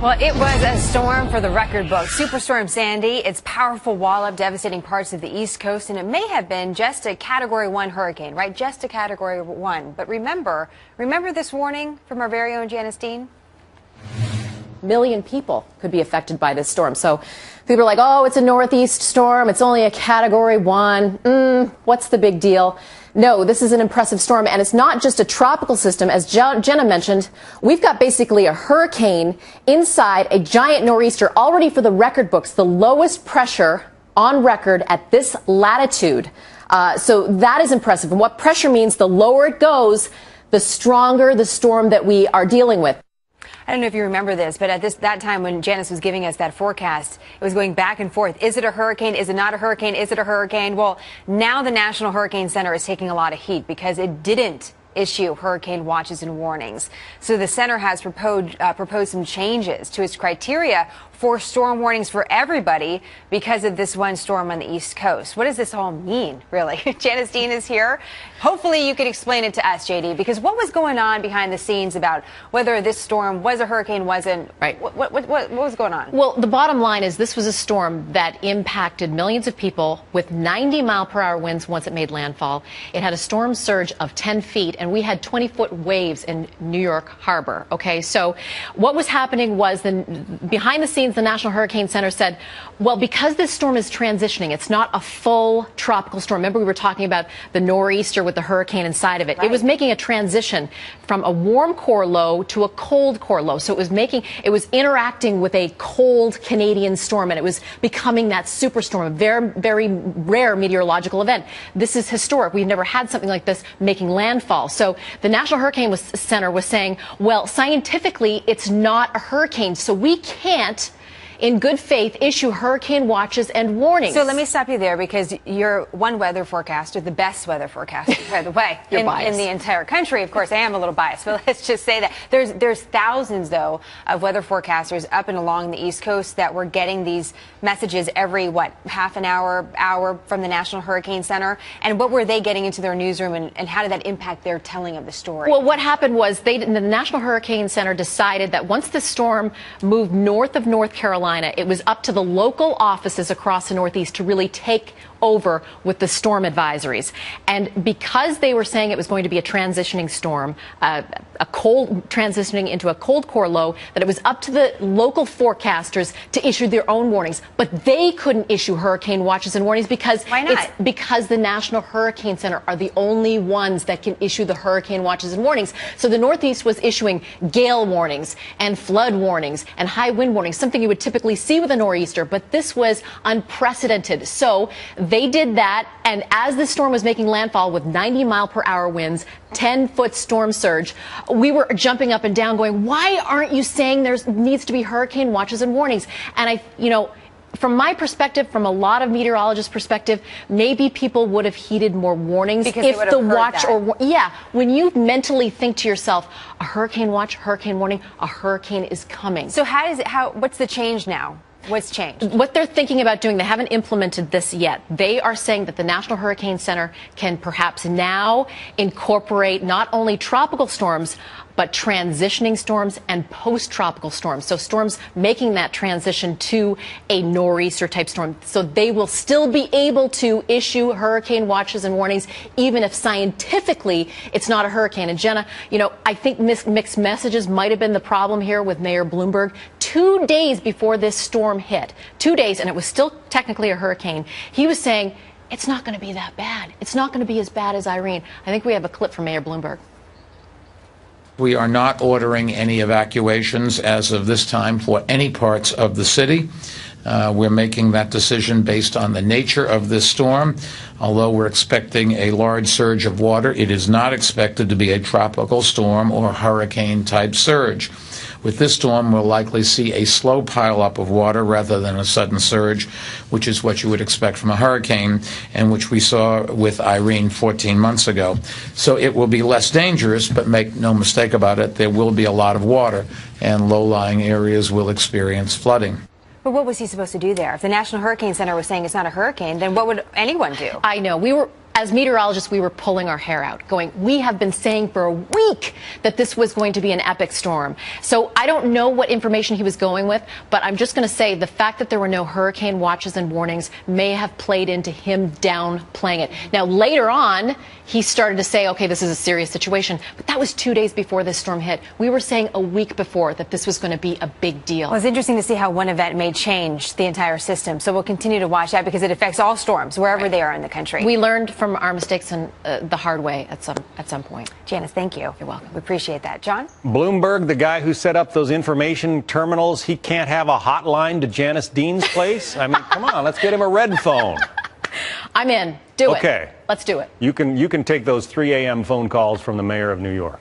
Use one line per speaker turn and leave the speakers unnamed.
Well, it was a storm for the record book. Superstorm Sandy, its powerful wallop devastating parts of the East Coast, and it may have been just a Category 1 hurricane, right? Just a Category 1. But remember this warning from our very own Janice Dean?
Million people could be affected by this storm. So people are like, oh, it's a northeast storm. It's only a Category 1. What's the big deal? No, this is an impressive storm, and it's not just a tropical system. As Jenna mentioned, we've got basically a hurricane inside a giant nor'easter, already for the record books, the lowest pressure on record at this latitude. So that is impressive. And what pressure means, the lower it goes, the stronger the storm that we are dealing with.
I don't know if you remember this, but at that time when Janice was giving us that forecast, it was going back and forth. Is it a hurricane? Is it not a hurricane? Is it a hurricane? Well, now the National Hurricane Center is taking a lot of heat because it didn't issue hurricane watches and warnings. So the center has proposed some changes to its criteria for storm warnings for everybody because of this one storm on the East Coast. What does this all mean, really? Janice Dean is here. Hopefully you could explain it to us, JD, because what was going on behind the scenes about whether this storm was a hurricane, wasn't? Right. What was going on?
Well, the bottom line is this was a storm that impacted millions of people with 90-mile-per-hour winds once it made landfall. It had a storm surge of 10 feet, and we had 20-foot waves in New York Harbor. Okay, so what was happening was behind the scenes, the National Hurricane Center said, well, because this storm is transitioning, it's not a full tropical storm. Remember, we were talking about the nor'easter with the hurricane inside of it. Right. It was making a transition from a warm core low to a cold core low. So it was interacting with a cold Canadian storm, and it was becoming that superstorm, a very, very rare meteorological event. This is historic. We've never had something like this making landfall. So the National Hurricane Center was saying, well, scientifically, it's not a hurricane, so we can't, in good faith, issue hurricane watches and warnings.
So let me stop you there, because you're one weather forecaster, the best weather forecaster, by the way, in the entire country. Of course, I am a little biased, but let's just say that there's thousands, though, of weather forecasters up and along the East Coast that were getting these messages every, half an hour from the National Hurricane Center. And what were they getting into their newsroom, and how did that impact their telling of the story?
Well, what happened was the National Hurricane Center decided that once the storm moved north of North Carolina, it was up to the local offices across the Northeast to really take over with the storm advisories. And because they were saying it was going to be a transitioning storm, a cold transitioning into a cold core low, that it was up to the local forecasters to issue their own warnings. But they couldn't issue hurricane watches and warnings because
why not?
It's because the National Hurricane Center are the only ones that can issue the hurricane watches and warnings. So the Northeast was issuing gale warnings and flood warnings and high wind warnings, something you would typically see with a nor'easter, but this was unprecedented. So they did that, and as the storm was making landfall with 90-mile-per-hour winds, 10-foot storm surge, we were jumping up and down going, why aren't you saying there needs to be hurricane watches and warnings? And from my perspective, from a lot of meteorologists' perspective, maybe people would have heeded more warnings
because
if the watch when you mentally think to yourself, a hurricane watch, hurricane warning, a hurricane is coming.
So what's the change now? What's changed?
What they're thinking about doing, they haven't implemented this yet. They are saying that the National Hurricane Center can perhaps now incorporate not only tropical storms, but transitioning storms and post-tropical storms. So storms making that transition to a nor'easter type storm. So they will still be able to issue hurricane watches and warnings, even if scientifically it's not a hurricane. And Jenna, I think mixed messages might have been the problem here with Mayor Bloomberg. 2 days before this storm hit, 2 days, and it was still technically a hurricane, he was saying, it's not going to be that bad. It's not going to be as bad as Irene. I think we have a clip from Mayor Bloomberg.
We are not ordering any evacuations as of this time for any parts of the city. We're making that decision based on the nature of this storm. Although we're expecting a large surge of water, it is not expected to be a tropical storm or hurricane-type surge. With this storm, we'll likely see a slow pileup of water rather than a sudden surge, which is what you would expect from a hurricane and which we saw with Irene 14 months ago. So it will be less dangerous, but make no mistake about it, there will be a lot of water, and low-lying areas will experience flooding.
But what was he supposed to do there? If the National Hurricane Center was saying it's not a hurricane, then what would anyone do?
I know. as meteorologists, we were pulling our hair out, going, we have been saying for a week that this was going to be an epic storm. So I don't know what information he was going with, but I'm just going to say the fact that there were no hurricane watches and warnings may have played into him downplaying it. Now, later on, he started to say, okay, this is a serious situation, but that was 2 days before this storm hit. We were saying a week before that this was going to be a big deal.
Well, it's interesting to see how one event may change the entire system. So we'll continue to watch that because it affects all storms, wherever they are in the country.
We learned from our mistakes and the hard way at some point.
Janice, thank you.
You're welcome.
We appreciate that. John?
Bloomberg, the guy who set up those information terminals, he can't have a hotline to Janice Dean's place? I mean, come on, let's get him a red phone.
I'm in. Do it.
Okay.
Let's do it.
You can take those 3 a.m. phone calls from the mayor of New York.